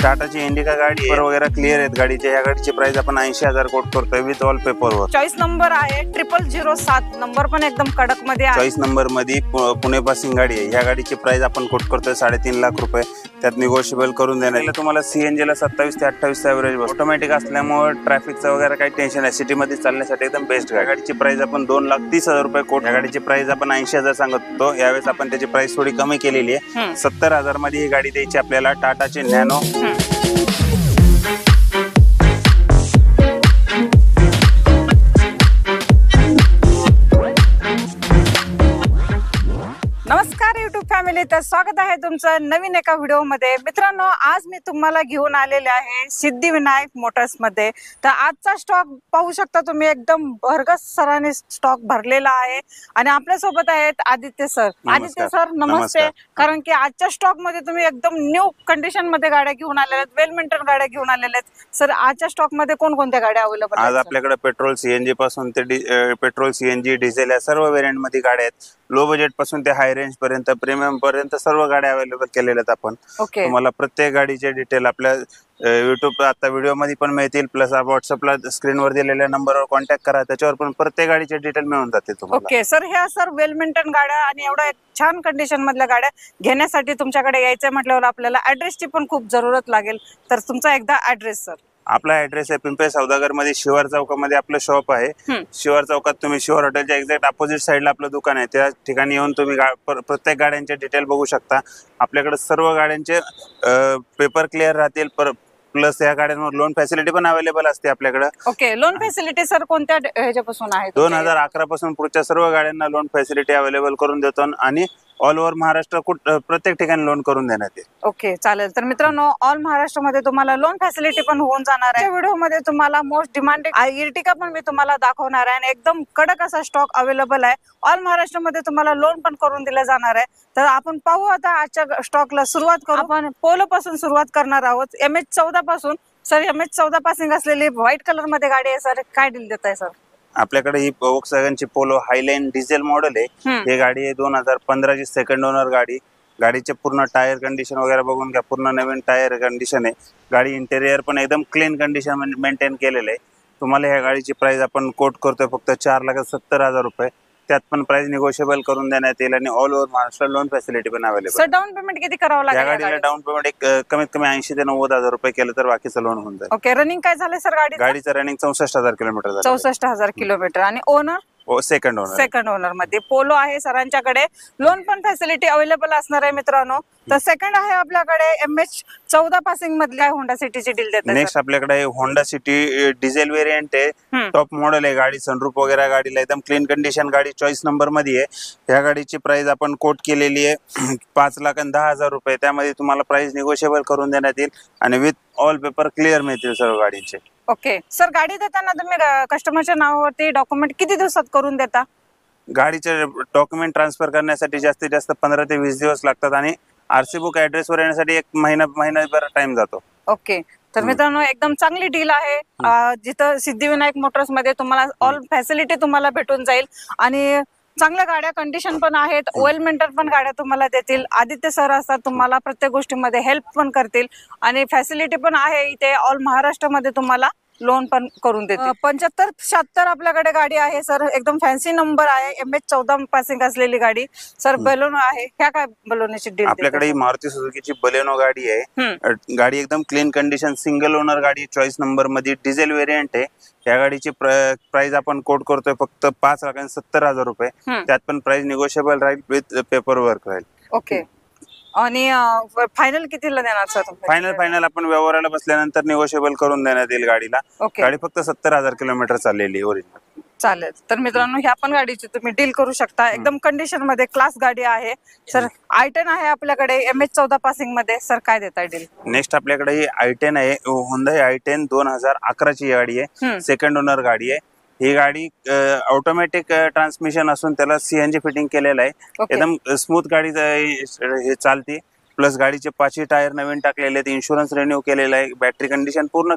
टाटाची इंडिका गाडी वगैरे क्लिअर आहेत गाडीचे। या गाडीची प्राइस आपण 80,000 कोट करतोय विथ ऑल पेपरवर। चॉईस नंबर आहे 0007, नंबर पण एकदम कडक मध्ये आहे। चॉईस नंबर मध्ये पुणे पासिंग गाडी आहे। या गाडीची प्राइस आपण कोट करतोय 3.5 लाख रुपये, त्यात निगोशिएबल करून देणार। तुम्हाला सीएनजी ला 27 ते 28 एव्हरेज बस। ऑटोमॅटिक असल्यामुळे ट्रॅफिकचं वगैरे काही टेन्शन आहे, सिटी मध्ये चालण्यासाठी एकदम बेस्ट गाडी। गाडीची प्राइस आपण 2,30,000 रुपये कोट। या गाडीची प्राइस आपण 80,000 सांगत होतो, यावेळेस आपण त्याची प्राइस थोडी कमी केलेली आहे। 70,000 मध्ये ही गाडी द्यायची आपल्याला, टाटाची नॅनो। नमस्कार YouTube फॅमिली, तर स्वागत आहे तुमचं नवीन एका व्हिडिओ मध्ये। मित्रांनो, आज मी तुम्हाला घेऊन आलेले आहे सिद्धिविनायक मोटर्स मध्ये। तर आजचा स्टॉक पाहू शकता तुम्ही, एकदम भरगस सराने स्टॉक भरलेला आहे आणि आपल्या सोबत आहेत आदित्य सर। आदित्य सर नमस्ते। कारण की आजच्या स्टॉक मध्ये तुम्ही एकदम न्यू कंडिशन मध्ये गाड्या घेऊन आलेल्या आहेत, वेल मेंटेन गाड्या घेऊन आलेल्या आहेत। सर, आजच्या स्टॉक मध्ये कोणकोणत्या गाड्या अवेलेबल आहेत? आज आपल्याकडे पेट्रोल सीएनजी पासून ते पेट्रोल सीएनजी डिझेल या सर्व व्हेरियंट मध्ये गाड्या आहेत। लो बजेट पासून ते हाय रेंज पर्यंत, प्रीमियम पर्यंत सर्व गाड्या अवेलेबल केलेल्या आहेत आपण। तुम्हाला प्रत्येक गाडीचे डिटेल आपल्या YouTube आता व्हिडिओ मध्ये पण मिळतील, प्लस व्हॉट्सअपला स्क्रीनवर दिलेल्या नंबरवर कॉन्टॅक्ट करा, त्याच्यावर पण प्रत्येक गाडीचे डिटेल मिळून जाते तुम्हाला। ओके सर, ह्या सर वेल मेंटेन गाड्या आणि एवढ्या छान कंडिशन मधल्या गाड्या घेण्यासाठी तुमच्याकडे यायचं म्हटल्यावर आपल्याला ऍड्रेसची पण खूप जरूरत लागेल, तर तुमचा एकदा ऍड्रेस सर। आपला ऍड्रेस आहे पिंपळे सौदागर मध्ये, शिवार चौकामध्ये आपलं शॉप आहे। शिवार चौकात तुम्ही शिवार हॉटेलच्या एक्झॅक्ट अपोजिट साइडला आपलं दुकान आहे, त्या ठिकाणी येऊन तुम्ही प्रत्येक गाड्यांचे डिटेल बघू शकता। आपल्याकडे सर्व गाड्यांचे पेपर क्लिअर राहतील, प्लस या गाड्यांवर लोन फॅसिलिटी पण अवेलेबल असते आपल्याकडे। ओके, लोन फॅसिलिटी सर कोणत्या ह्याच्यापासून आहे? 2011 पासून पुढच्या सर्व गाड्यांना लोन फॅसिलिटी अवेलेबल करून देतो आणि ऑल ओव्हर महाराष्ट्र प्रत्येक ठिकाणी लोन करून देण्यात येईल। ओके, चालेल। तर मित्रांनो, ऑल महाराष्ट्रामध्ये तुम्हाला लोन फॅसिलिटी पण होऊन जाणार आहे। व्हिडिओ मध्ये तुम्हाला मोस्ट डिमांडेड इर्टिगा पण मी तुम्हाला दाखवणार आहे आणि एकदम कडक असा स्टॉक अवेलेबल आहे। ऑल महाराष्ट्रामध्ये तुम्हाला लोन पण करून दिलं जाणार आहे। तर आपण पाहू आता आजच्या स्टॉकला सुरुवात करू। आपण पोलो पासून सुरुवात करणार आहोत, MH14 पासून। सर, MH14 पासिंग असलेली व्हाईट कलर मध्ये गाडी आहे सर, काय डील देत आहे सर? आपल्याकडे ही वोक्सवॅगनची पोलो हायलाईन डिझेल मॉडेल आहे। ही गाडी आहे 2015 ची सेकंड ओनर गाडी। गाडीचे पूर्ण टायर कंडिशन वगैरे बघून घ्या, पूर्ण नवीन टायर कंडिशन आहे। गाडी इंटेरियर पण एकदम क्लीन कंडिशन मेंटेन केलेलं आहे। तुम्हाला ह्या गाडीची प्राइस आपण कोट करतोय फक्त 4,70,000 रुपये, त्यात पण प्राइस निगोशिएबल करून देण्यात येईल आणि all over Maharashtra loan facility पण अवेलेबल। सर, डाऊन पेमेंट किती करावं लागेल? या गाडीला डाऊन पेमेंट एक कमीत कमी 80 ते 90,000 रुपये केलं तर बाकीचं लोन होऊन जाईल। ओके, रनिंग काय झालं सर गाडीचं? गाडीचं रनिंग 64,000 किलोमीटर झालं। 64,000 किलोमीटर। आणि ओनर? सेकंड ओनर मध्ये पोलो आहे सरांच्याकडे। लोन पण फॅसिलिटी अवेलेबल असणार आहे मित्रांनो। तर सेकंड आहे आपल्याकडे MH14 पासिंग मधल्या होंडा सिटीची डील देतात। नेक्स्ट आपल्याकडे होंडा सिटी डिझेल व्हेरियंट आहे, टॉप मॉडेल आहे गाडी, सनरूफ वगैरे गाडीला एकदम क्लीन कंडिशन गाडी चॉईस नंबर मध्ये आहे। या गाडीची प्राइस आपण कोट केलेली आहे 5,10,000 रुपये, त्यामध्ये तुम्हाला प्राइस निगोशिएबल करून देण्यात येईल आणि विथ ऑल पेपर क्लिअर मिळतील सर्व गाडीचे। ओके सर, गाडी देताना तुम्ही कस्टमरच्या नावावरती डॉक्युमेंट किती दिवसात करून देता? गाडीचे डॉक्युमेंट ट्रान्सफर करण्यासाठी जास्तीत जास्त 15 ते 20 दिवस लागतात आणि आरसी बुक ऍड्रेस वर येण्यासाठी एक महिनाभर टाइम जातो। ओके, तर मित्रांनो एकदम चांगली डील आहे, जिथं सिद्धिविनायक मोटर्स मध्ये तुम्हाला ऑल फॅसिलिटी तुम्हाला भेटून जाईल आणि चांगल्या गाड्या कंडिशन पण आहेत, ऑइल मेंटेन पण गाड्या तुम्हाला देतील। आदित्य सर असतात, तुम्हाला प्रत्येक गोष्टीमध्ये हेल्प पण करतील आणि फॅसिलिटी पण आहे इथे ऑल महाराष्ट्रामध्ये तुम्हाला लोन पण करून देते। 7576 आपल्याकडे गाडी आहे सर, एकदम फॅन्सी नंबर आहे, MH14 पासिंग असलेली गाडी सर। बलेनो आहे, ह्या काय बलेनोची डील? आपल्याकडे मारुती सुझुकीची बलेनो गाडी आहे। गाडी एकदम क्लीन कंडिशन सिंगल ओनर गाडी, चॉईस नंबर मध्ये डिझेल व्हेरियंट आहे। या गाडीची प्राइस आपण कोट करतोय फक्त 5,70,000 रुपये, त्यात पण प्राइस निगोशिएबल राहील, विथ पेपर वर्क राहील। ओके, आणि फायनल कितीला देणार सर? फायनल आपण व्यवहाराला बसल्यानंतर निगोशिएबल करून देण्यात येईल गाडीला। गाडी फक्त 70,000 किलोमीटर चाललेली ओरिजिनल। चालेल, तर मित्रांनो ह्या पण गाडीची तुम्ही डील करू शकता, एकदम कंडिशन मध्ये क्लास गाडी आहे सर। i10 आहे आपल्याकडे MH14 पासिंग मध्ये, सर काय देताय डील? नेक्स्ट आपल्याकडे ही i10 आहे, होंडा i10 2011 ची गाडी आहे, सेकंड ओनर गाडी आहे। ही गाडी ऑटोमॅटिक ट्रान्समिशन असून त्याला सीएनजी फिटिंग केलेलं आहे, एकदम स्मूथ गाडी हे चालते। प्लस गाडीचे 5 टायर नवीन टाकलेले आहेत, इन्शुरन्स रिन्यू केलेला आहे, बॅटरी कंडिशन पूर्ण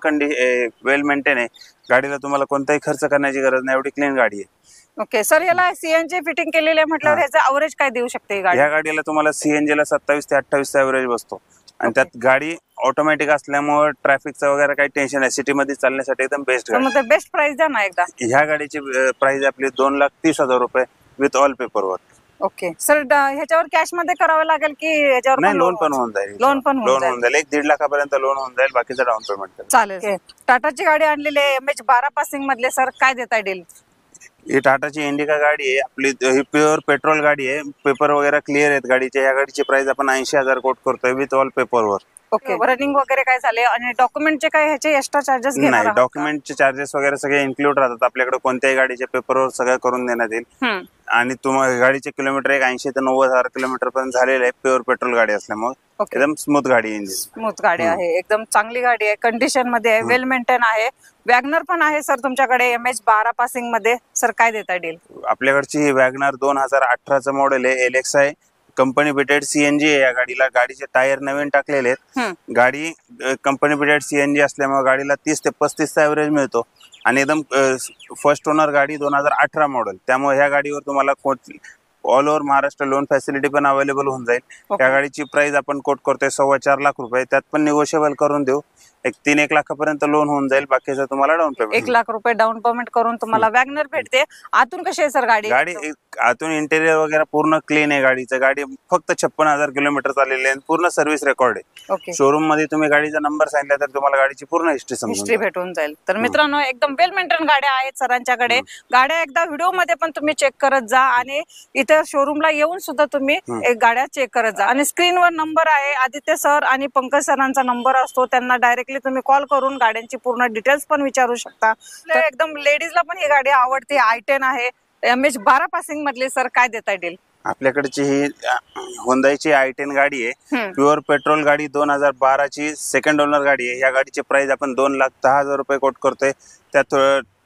वेल मेंटेन आहे। गाडीला तुम्हाला कोणताही खर्च करण्याची गरज नाही, एवढी क्लीन गाडी आहे। ओके सर, याला सीएनजी फिटिंग केलेले म्हटल्यावर ह्याचा एव्हरेज काय देऊ शकते गाडी? या गाडीला तुम्हाला सीएनजी ला 27 ते 28 एव्हरेज बसतो आणि त्यात गाडी ऑटोमॅटिक असल्यामुळे ट्रॅफिकचं वगैरे काही टेन्शन आहे, सिटीमध्ये चालण्यासाठी एकदम बेस्ट गाडी. बेस्ट प्राइस द्या ना एकदा. ह्या गाडीची प्राइस आपली 2,30,000 रुपये with all paper work. Okay sir, ह्याच्यावर कॅश मध्ये करावं लागेल की ह्याच्यावर नाही, लोन पण होऊन जाईल. लोन पण होऊन जाईल. 1-1.5 लाखापर्यंत लोन होऊन जाईल, बाकीचं डाऊन पेमेंट चालेल. टाटाची गाडी आणलेली आहे MH12 पासिंग मधले सर, काय देताय डील? ही टाटाची इंडिका गाडी आहे आपली, ही प्युअर पेट्रोल गाडी आहे, पेपर वगैरे क्लिअर आहेत गाडीचे. या गाडीची प्राइस आपण 80,000 कोट करतोय with all paper work. Okay, running वगैरे काय झाले आणि डॉक्युमेंटचे काय ह्याचे एक्स्ट्रा चार्जेस घेणार? नाही, डॉक्युमेंटचे चार्जेस वगैरे सगळे इन्क्लूड राहतात आपल्याकडे. कोणत्याही गाडीच्या पेपरवर सगळं करून देण्यात येईल. आणि तुम्हाला गाडीचे किलोमीटर 80 ते 90,000 किलोमीटर पर्यंत झालेले आहे, प्युअर पेट्रोल गाडी असल्यामुळे एकदम स्मूथ गाडी, इंजिन स्मूथ गाडी आहे, एकदम चांगली गाडी आहे, कंडिशन मध्ये आहे, वेल मेंटेन आहे. वॅगनर पण आहे सर तुमच्याकडे MH12 पासिंग मध्ये. सर काय देताय डील? आपल्याकडची ही वॅगनर 2018चं मॉडेल आहे, LX आहे, कंपनी फिटेड CNG आहे. या गाडीला गाडीचे टायर नवीन टाकलेले आहेत. गाडी कंपनी फिटेड CNG असल्यामुळे गाडीला 30 ते 35चा ऍव्हरेज मिळतो आणि एकदम फर्स्ट ओनर गाडी 2018 मॉडेल. त्यामुळे ह्या गाडीवर तुम्हाला all over Maharashtra loan facility पण अवेलेबल होऊन जाईल. या गाडीची प्राइस आपण कोट करतोय 4.25 लाख रुपये. त्यात पण निगोशिएबल करून देऊ. 3-1 लाखापर्यंत लोन होऊन जाईल, बाकीचं तुम्हाला डाऊन पेमेंट. 1 लाख रुपये डाऊन पेमेंट करून तुम्हाला वॅगनर भेटते. आतून कशी आहे सर गाडी? आतून इंटेरियर वगैरे पूर्ण क्लीन आहे गाडीचं. गाडी फक्त 56,000 किलोमीटर चाललेली आहे, पूर्ण सर्व्हिस रेकॉर्ड आहे. शोरूम मध्ये तुम्ही गाडीचा नंबर सांगितला तर तुम्हाला गाडीची पूर्ण हिस्ट्री भेटून जाईल. तर मित्रांनो, एकदम वेल मेंटेन गाड्या आहेत सरांच्याकडे. गाड्या एकदा व्हिडिओ मध्ये पण तुम्ही चेक करत जा आणि इथे शोरूमला येऊन सुद्धा तुम्ही गाड्या चेक करत जा. आणि स्क्रीनवर नंबर आहे, आदित्य सर आणि पंकज सरांचा नंबर असतो, त्यांना डायरेक्टली तुम्ही कॉल करून गाड्यांची पूर्ण डिटेल्स पण विचारू शकता. तर एकदम लेडीजला पण ही गाडी आवडते. i10 आहे, MH12 पासिंग मधली. सर काय देताय डील? आपल्याकडची ही होंडाईची i10 गाडी आहे, प्युअर पेट्रोल गाडी, 2012ची सेकंड ओनर गाडी आहे. या गाडीची प्राइस आपण 2,10,000 रुपये कोट करतोय. त्यात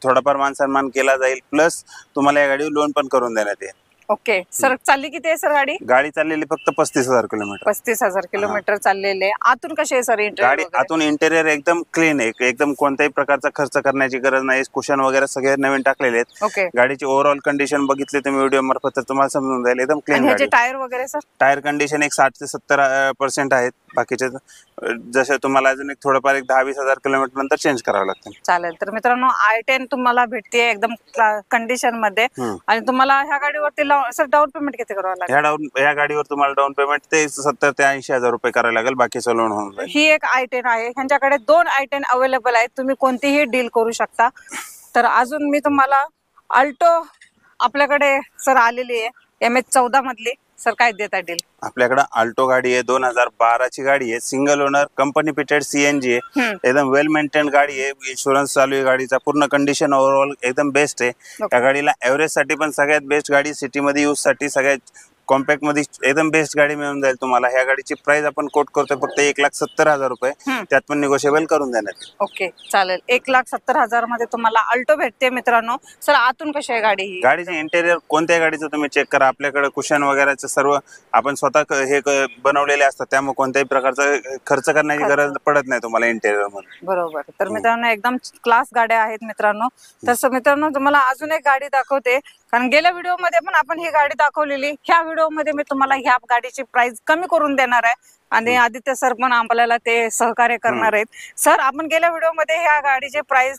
थोडाफार मान सन्मान केला जाईल, प्लस तुम्हाला या गाडीवर लोन पण करून देण्यात येईल. ओके सर, चालली किती आहे सर गाडी? गाडी चाललेली फक्त 35,000 किलोमीटर. 35,000 किलोमीटर चाललेले. आतून कशी आहे सर गाडी? आतून इंटेरियर एकदम क्लीन आहे, एकदम कोणत्याही प्रकारचा खर्च करण्याची गरज नाही. कुशन वगैरे सगळे नवीन टाकलेले आहेत. गाडीची ओव्हरऑल कंडिशन बघितली तुम्ही व्हिडिओ मार्फत तर तुम्हाला समजून जाईल, एकदम क्लीन गाडी. टायर वगैरे सर? टायर कंडिशन 60 ते 70% आहेत. बाकीचे जसे तुम्हाला अजून थोडंफार 10-20,000 किलोमीटर नंतर चेंज करावं लागतं. चालेल. तर मित्रांनो, i10 तुम्हाला भेटते एकदम कंडिशन मध्ये. आणि तुम्हाला ह्या गाडीवरती सर डाऊन पेमेंट किती करावं लागेल? या गाडीवर तुम्हाला डाऊन पेमेंट ते 70 ते 80,000 रुपये करायला लागेल, बाकीचं लोन होऊन जाईल. ही एक i10 आहे, ह्यांच्याकडे 2 i10 अवेलेबल आहेत, तुम्ही कोणतीही डील करू शकता. तर अजून मी तुम्हाला अल्टो आपल्याकडे सर आलेली आहे MH14 मधली. सर काय देता डील? आपल्याकडे अल्टो गाडी आहे, 2012ची गाडी आहे, single owner, company fitted CNG आहे, एकदम वेल मेंटेन गाडी आहे. इन्शुरन्स चालू आहे गाडीचा, पूर्ण कंडिशन ओव्हरऑल एकदम बेस्ट आहे. या गाडीला एव्हरेज साठी पण सगळ्यात बेस्ट गाडी, सिटीमध्ये यूज साठी सगळ्यात कॉम्पॅक्ट मध्ये एकदम बेस्ट गाडी मिळून जाईल तुम्हाला. ह्या गाडीची प्राइस आपण कोट करतोय फक्त 1,70,000 रुपये. त्यात पण निगोशिएबल करून देण्यात. ओके चालेल. 1,70,000 मध्ये तुम्हाला अल्टो भेटते मित्रांनो. सर आतून कशी आहे गाडी? गाडीचे इंटेरियर कोणत्याही गाडीचं तुम्ही चेक करा, आपल्याकडे कुशन वगैरेचं सर्व आपण स्वतः हे बनवलेले असतात, त्यामुळे कोणत्याही प्रकारचा खर्च करण्याची गरज पडत नाही तुम्हाला इंटेरियर मध्ये. बरोबर. तर मित्रांनो, एकदम क्लास गाड्या आहेत मित्रांनो. तसं मित्रांनो, तुम्हाला अजून एक गाडी दाखवते, कारण गेल्या व्हिडिओ मध्ये पण आपण ही गाडी दाखवलेली. ह्या व्हिडिओ मध्ये मी तुम्हाला ह्या गाडीची प्राइस कमी करून देणार आहे आणि आदित्य सर पण आपल्याला ते सहकार्य करणार आहेत. सर, आपण गेल्या व्हिडिओ मध्ये ह्या गाडीची प्राइस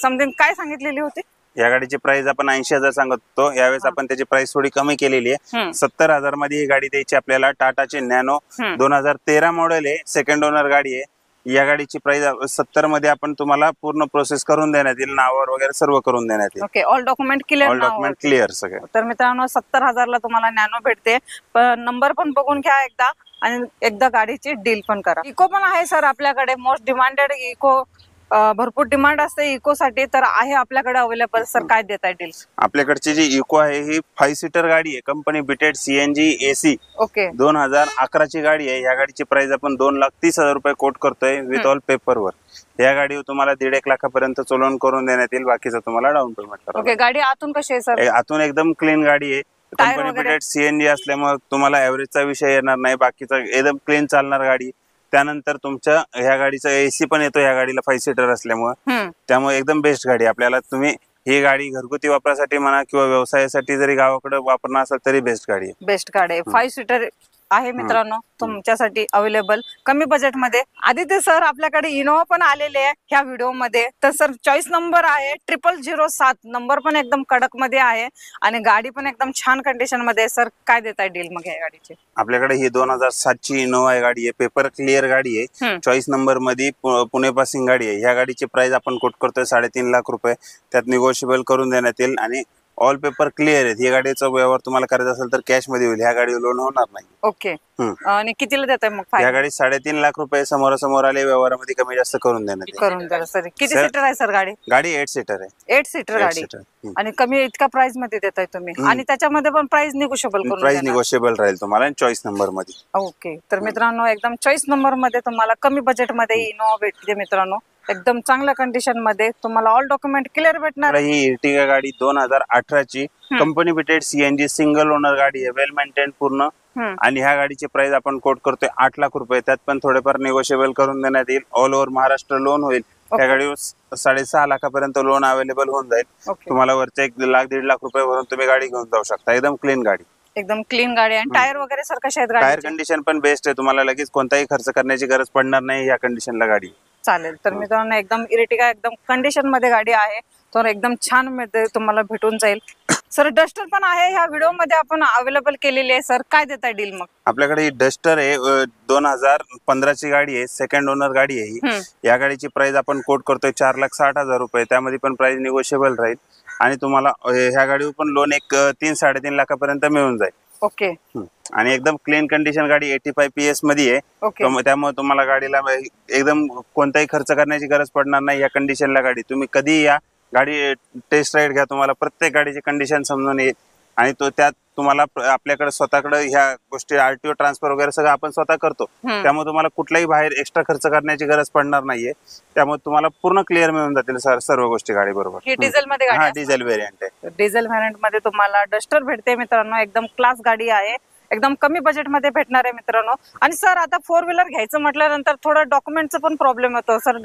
समथिंग काय सांगितलेली होती? या गाडीची प्राइस आपण 80,000 सांगत होतो, यावेळेस आपण त्याची प्राइस थोडी कमी केलेली आहे. 70,000 मध्ये ही गाडी द्यायची आपल्याला. टाटाची नॅनो 2013 मॉडेल आहे, सेकंड ओनर गाडी आहे. या गाडीची प्राइस 70 मध्ये आपण तुम्हाला पूर्ण प्रोसेस करून देण्यात येईल, नावावर वगैरे सर्व करून देण्यात येईल. ओके, ऑल डॉक्युमेंट क्लिअर सगळे. तर मित्रांनो, 70,000 ला तुम्हाला नॅनो भेटते. नंबर पण बघून घ्या एकदा आणि एकदा गाडीची डील पण करा. इको पण आहे सर आपल्याकडे, मोस्ट डिमांडेड इको, भरपूर डिमांड असते इको साठी, तर आहे आपल्याकडे अवेलेबल. सर काय देताय डील? आपल्याकडची जी इको आहे ही 5 सीटर गाडी आहे, कंपनी बिटेड CNG AC. ओके, 2011ची गाडी आहे. या गाडीची प्राइस आपण 2,30,000 रुपये कोट करतोय विथ ऑल पेपरवर. या गाडीवर तुम्हाला 1.5 लाखापर्यंत लोन करून देण्यात येईल, बाकीचं तुम्हाला डाऊन पेमेंट करा. ओके, गाडी आतून कशी आहे सर? आतून एकदम क्लीन गाडी आहे, कंपनी बिटेड CNG असल्यामुळे तुम्हाला ऍव्हरेजचा विषय येणार नाही, बाकीचा एकदम क्लीन चालणार गाडी. त्यानंतर तुमच्या ह्या गाडीचा AC पण येतो, ह्या गाडीला 5 सीटर असल्यामुळे, त्यामुळे एकदम बेस्ट गाडी. आपल्याला तुम्ही ही गाडी घरगुती वापरासाठी म्हणा किंवा व्यवसायासाठी जरी गावाकडे वापरणार असाल तरी बेस्ट गाडी आहे. बेस्ट गाडी आहे, 5 सीटर आहे मित्रांनो तुमच्यासाठी अवेलेबल कमी बजेट मध्ये। आदित्य सर आपल्याकडे इनोवा पण आलेले आहे ह्या व्हिडिओ मध्ये। तर सर चॉईस नंबर आहे 0007, नंबर पण एकदम कडक मध्ये आहे आणि गाडी पण एकदम छान कंडिशन मध्ये। सर काय देताय डील मग या गाडीचे? आपल्याकडे ही 2007 ची इनोवा गाडी आहे, पेपर क्लिअर गाडी आहे, चॉईस नंबर मध्ये पुणे पासिंग गाडी आहे। ह्या गाडीची प्राइस आपण कोट करतोय 3.5 लाख रुपये, त्यात निगोशिएबल करून देण्यात येईल आणि ऑल पेपर क्लिअर आहे। ही गाडीचा व्यवहार तुम्हाला करायचा असेल तर कॅश मध्ये होईल, ह्या गाडीवर लोन होणार नाही। ओके, आणि कितीला देताय मग? या गाडी 3.5 लाख रुपये समोरासमोर आले व्यवहारामध्ये कमी जास्त करून देण्यात येईल। करून द्या सर। किती सीटर आहे सर गाडी? गाडी 8 सीटर आहे। 8 सीटर गाडी आणि कमी इतका प्राइस मध्ये देताय तुम्ही आणि त्याच्यामध्ये पण प्राइस निगोशिएबल करून प्राइस निगोशिएबल राहील तुम्हाला चॉईस नंबर मध्ये। ओके, तर मित्रांनो एकदम चॉईस नंबर मध्ये तुम्हाला कमी बजेट मध्ये इनोवा भेटते मित्रांनो, एकदम चांगल्या कंडिशन मध्ये तुम्हाला ऑल डॉक्युमेंट क्लिअर भेटणार। ही इर्टिगा गाडी 2018 ची company fitted CNG single owner गाडी आहे, वेल मेंटेन पूर्ण, आणि ह्या गाडीची प्राइस आपण कोट करतोय 8 लाख रुपये, त्यात पण थोडेफार निगोशिएबल करून देण्यात येईल। ऑल ओव्हर महाराष्ट्र लोन होईल। त्या गाडीवर 6.5 लाखापर्यंत लोन अवेलेबल होऊन जाईल तुम्हाला। वरचे 1 लाख 1.5 लाख रुपये भरून तुम्ही गाडी घेऊन जाऊ शकता। एकदम क्लीन गाडी, एकदम क्लीन गाडी। आणि टायर वगैरे सर कसे आहेत? टायर कंडिशन पण बेस्ट आहे, तुम्हाला लगेच कोणताही खर्च करण्याची गरज पडणार नाही या कंडिशनला गाडी चालेल। तर मित्रांनो एकदम इर्टिगा एकदम कंडिशन मध्ये गाडी आहे, तर एकदम छान मध्ये तुम्हाला भेटून जाईल। सर डस्टर पण आहे ह्या व्हिडिओ मध्ये आपण अवेलेबल केलेली आहे। सर काय देताय डील मग? आपल्याकडे ही डस्टर आहे, 2015 ची गाडी आहे, सेकंड ओनर गाडी आहे ही। या गाडीची प्राइस आपण कोट करतोय 4,60,000 रुपये, त्यामध्ये पण प्राइस निगोशिएबल राहील आणि तुम्हाला ह्या गाडीवर पण लोन 3-3.5 लाखापर्यंत मिळून जाईल। ओके, आणि एकदम क्लीन कंडिशन गाडी 85 PS मध्ये आहे, त्यामुळे तुम्हाला गाडीला एकदम कोणताही खर्च करण्याची गरज पडणार नाही या कंडिशनला गाडी। तुम्ही कधी या गाडी टेस्ट राईड घ्या, तुम्हाला प्रत्येक गाडीची कंडिशन समजून येईल आणि त्यात तुम्हाला आपल्याकडे स्वतःकडे ह्या गोष्टी आरटीओ ट्रान्सफर वगैरे सगळं आपण स्वतः करतो, त्यामुळे तुम्हाला कुठलाही बाहेर एक्स्ट्रा खर्च करण्याची गरज पडणार नाहीये। त्यामुळे तुम्हाला पूर्ण क्लिअर मिळून जातील सर्व गोष्टी गाडी बरोबर। ही डिझेल मध्ये गाडी? हा, डिझेल व्हेरियंट आहे। डिझेल व्हेरियंट मध्ये तुम्हाला डस्टर भेटते मित्रांनो, एकदम क्लास गाडी आहे, एकदम कमी बजेट मध्ये भेटणार आहे मित्रांनो। आणि सर आता 4 व्हीलर घ्यायचं म्हटल्यानंतर थोडं डॉक्युमेंटचं पण प्रॉब्लेम येतो सर।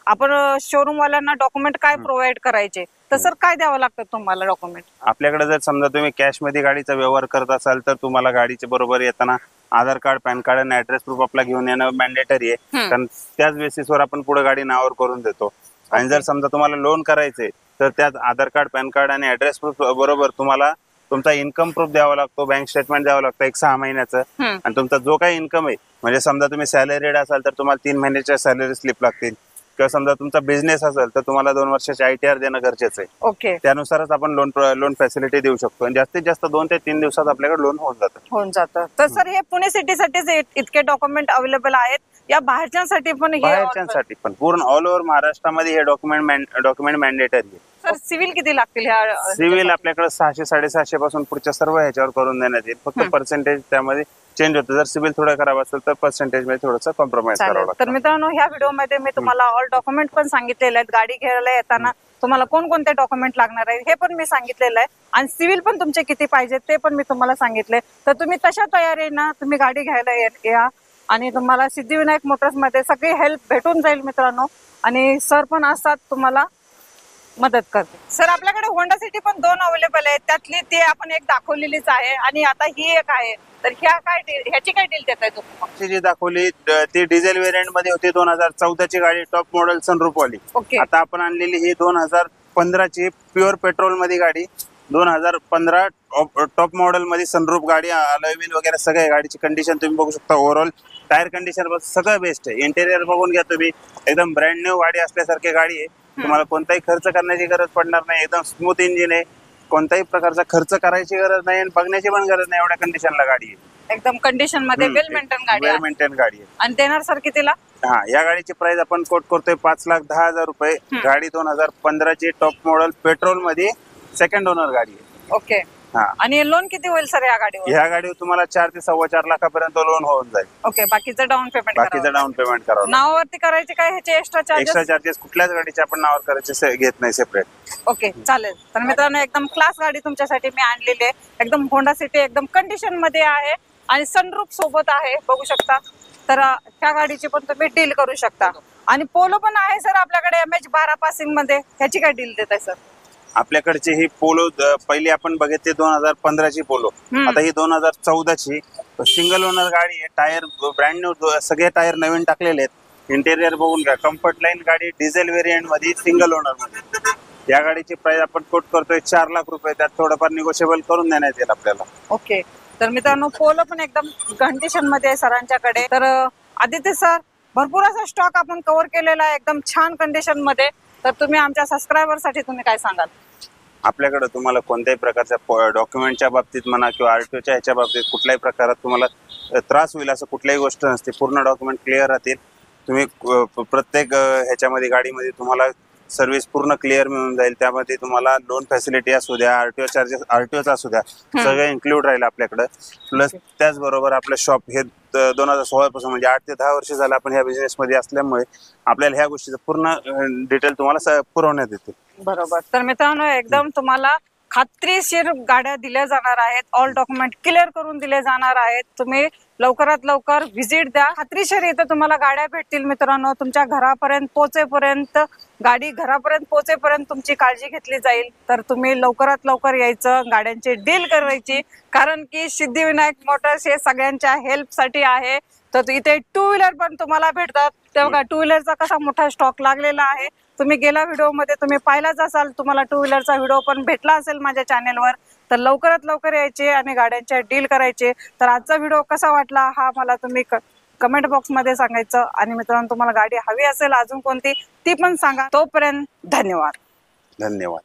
आपण शोरूम वाल्यांना डॉक्युमेंट काय प्रोव्हाइड करायचे, तर सर काय द्यावं लागतं तुम्हाला डॉक्युमेंट? आपल्याकडे जर समजा तुम्ही कॅश मध्ये गाडीचा व्यवहार करत असाल तर तुम्हाला गाडीच्या बरोबर येताना आधार कार्ड, पॅन कार्ड आणि ऍड्रेस प्रूफ आपला घेऊन येणं मॅन्डेटरी आहे, कारण त्याच बेसिसवर आपण पुढे गाडी नावावर करून देतो। आणि जर समजा तुम्हाला लोन करायचंय तर त्यात आधार कार्ड, पॅन कार्ड आणि ऍड्रेस प्रूफ बरोबर तुम्हाला तुमचा इन्कम प्रूफ द्यावा लागतो, बँक स्टेटमेंट द्यावं लागतं 6 महिन्याचं, आणि तुमचा जो काही इन्कम आहे, म्हणजे समजा तुम्ही सॅलरीड असाल तर तुम्हाला 3 महिन्याच्या सॅलरी स्लिप लागतील, किंवा समजा तुमचा बिझनेस असेल तर तुम्हाला 2 वर्षाचे ITR देणं गरजेचं आहे। ओके, त्यानुसारच आपण लोन फॅसिलिटी देऊ शकतो आणि जास्तीत जास्त 2 ते 3 दिवसात आपल्याकडे लोन होऊन जातं। तर सर हे पुणे सिटी साठीच इतके डॉक्युमेंट अवेलेबल आहेत, या बाहेरच्यांसाठी पण? बाहेरच्यांसाठी पण पूर्ण ऑल ओव्हर महाराष्ट्रामध्ये हे डॉक्युमेंट मॅन्डेटरी आहे। सर सिव्हिल किती लागतील? सिव्हिल आपल्याकडे 600-650 पासून पुढच्या सर्व ह्याच्यावर करून देण्यात येईल, फक्त पर्सेंटेज त्यामध्ये चेंज होतं। जर सिव्हिल थोडं खराब असेल तर पर्सेंटेज मध्ये थोडंसं कॉम्प्रोमाइज करावं लागतं। तर मित्रांनो ह्या व्हिडिओ मध्ये मी तुम्हाला ऑल डॉक्युमेंट पण सांगितलेले आहेत, गाडी घ्यायला येताना तुम्हाला कोणकोणते डॉक्युमेंट लागणार आहे हे पण मी सांगितलेलं आहे, आणि सिव्हिल पण तुमचे किती पाहिजे ते पण मी तुम्हाला सांगितले। तर तुम्ही तशा तयारीनं तुम्ही गाडी घ्यायला या आणि तुम्हाला सिद्धिविनायक मोटर्स मध्ये सगळी हेल्प भेटून जाईल मित्रांनो, आणि सर पण असतात तुम्हाला मदत करते। सर आपल्याकडे होंडा सिटी पण 2 अवेलेबल आहेत, त्यातली ती आपण एक दाखवलेलीच आहे आणि आता ही एक आहे, तर ह्याची काय डील देताय तुम्ही? जी दाखवली ती डिझेल व्हेरियंट मध्ये होती, 2014 ची गाडी, टॉप मॉडेल सनरूफ वाली। आता आपण आणलेली ही 2015 ची प्युअर पेट्रोल मध्ये गाडी, 2015 टॉप मॉडेल मध्ये सनरूफ गाडी, अलॉय व्हील वगैरे सगळ्या गाडीची कंडिशन तुम्ही बघू शकता। ओव्हरऑल टायर कंडिशन सगळं बेस्ट आहे, इंटेरियर बघून घ्या तुम्ही, एकदम ब्रँड न्यू गाडी असल्यासारखी गाडी आहे। तुम्हाला कोणताही खर्च करण्याची गरज पडणार नाही, एकदम स्मूथ इंजिन आहे, कोणताही प्रकारचा खर्च करायची गरज नाही आणि बघण्याची पण गरज नाही, एवढ्या कंडिशनला गाडी आहे, एकदम कंडिशन मध्ये वेल मेंटेन गाडी आहे। आणि देणार सर कितीला? हा, या गाडीची प्राइस आपण कोट करतोय 5,10,000 रुपये। गाडी 2015 ची टॉप मॉडेल पेट्रोल मध्ये सेकंड ओनर गाडी आहे। ओके, आणि लोन किती होईल सर या गाडीवर? या गाडीवर तुम्हाला 4 ते 4.25 लाखापर्यंत लोन होऊन जाईल। ओके, बाकीचं डाऊन पेमेंट करावं। नावावरती करायचे काय ह्याचे एक्स्ट्रा चार्जेस कुठल्याच गाडीचे आपण नावावर करायचे घेत नाही सेपरेट। ओके, चालेल। तर मित्रांनो एकदम क्लास गाडी तुमच्यासाठी मी आणलेली आहे, एकदम होंडा सिटी एकदम कंडिशन मध्ये आहे आणि सनरूफ सोबत आहे, बघू शकता। तर त्या गाडीची पण तुम्ही डील करू शकता। आणि पोलो पण आहे सर आपल्याकडे MH12 पासिंग मध्ये, ह्याची काय डील देताय सर? आपल्याकडची ही पोलो पहिली आपण बघितली 2015ची पोलो, आता ही 2014ची सिंगल ओनर गाडी आहे. टायर ब्रँड न्यू, सगळे टायर नवीन टाकलेले आहेत. इंटेरियर बघून घ्या, कम्फर्ट लाईन गाडी, डिझेल व्हेरियंट मध्ये, सिंगल ओनर मध्ये. या गाडीची प्राइस आपण कोट करतोय 4 लाख रुपये. त्यात थोडंफार निगोशिएबल करून देण्यात येईल आपल्याला. ओके, तर मित्रांनो पोलो पण एकदम कंडिशन मध्ये आहे सरांच्याकडे. तर आदित्य सर, भरपूर असा स्टॉक आपण कव्हर केलेला आहे एकदम छान कंडिशन मध्ये. तर तुम्ही आमच्या सबस्क्रायबर साठी तुम्ही काय सांगाल? आपल्याकडे तुम्हाला कोणत्याही प्रकारच्या डॉक्युमेंटच्या बाबतीत म्हणा किंवा आरटीओच्या ह्याच्या बाबतीत कुठल्याही प्रकारात तुम्हाला त्रास होईल असं कुठल्याही गोष्ट नसते. पूर्ण डॉक्युमेंट क्लिअर राहतील. तुम्ही प्रत्येक ह्याच्यामध्ये गाडीमध्ये तुम्हाला सर्व्हिस पूर्ण क्लिअर मिळून जाईल. त्यामध्ये तुम्हाला लोन फॅसिलिटी असू द्या, आरटीओ चार्जेस, आरटीओचा असू द्या, सगळं इन्क्लूड राहील आपल्याकडे. प्लस त्याचबरोबर आपलं शॉप हे 2016 पासून म्हणजे 8 ते 10 वर्ष झालं आपण ह्या बिझनेस मध्ये असल्यामुळे आपल्याला ह्या गोष्टीचं पूर्ण डिटेल तुम्हाला पुरवण्यात येते. बरोबर. तर मित्रांनो एकदम तुम्हाला खात्रीशीर गाड्या दिल्या जाणार आहेत. ऑल डॉक्युमेंट क्लिअर करून दिले जाणार आहेत. तुम्ही लवकरात लवकर व्हिजिट द्या. खात्रीशीर इथं तुम्हाला गाड्या भेटतील मित्रांनो. तुमच्या घरापर्यंत पोहोचेपर्यंत, गाडी घरापर्यंत पोहोचेपर्यंत तुमची काळजी घेतली जाईल. तर तुम्ही लवकरात लवकर यायचं, गाड्यांची डील करायची. कारण की सिद्धिविनायक मोटर्स हे सगळ्यांच्या हेल्पसाठी आहे. तर इथे टू व्हीलर पण तुम्हाला भेटतात. तेव्हा टू व्हीलरचा कसा मोठा स्टॉक लागलेला आहे. तुम्ही गेल्या व्हिडिओ मध्ये तुम्ही पाहिलाच असाल, तुम्हाला टू व्हीलरचा व्हिडिओ पण भेटला असेल माझ्या चॅनेलवर. तर लवकरात लवकर यायचे आणि गाड्यांच्या डील करायचे. तर आजचा व्हिडिओ कसा वाटला हा मला तुम्ही कमेंट बॉक्स मध्ये सांगायचं. आणि मित्रांनो तुम्हाला गाडी हवी असेल अजून कोणती ती पण सांगा. तोपर्यंत धन्यवाद. धन्यवाद.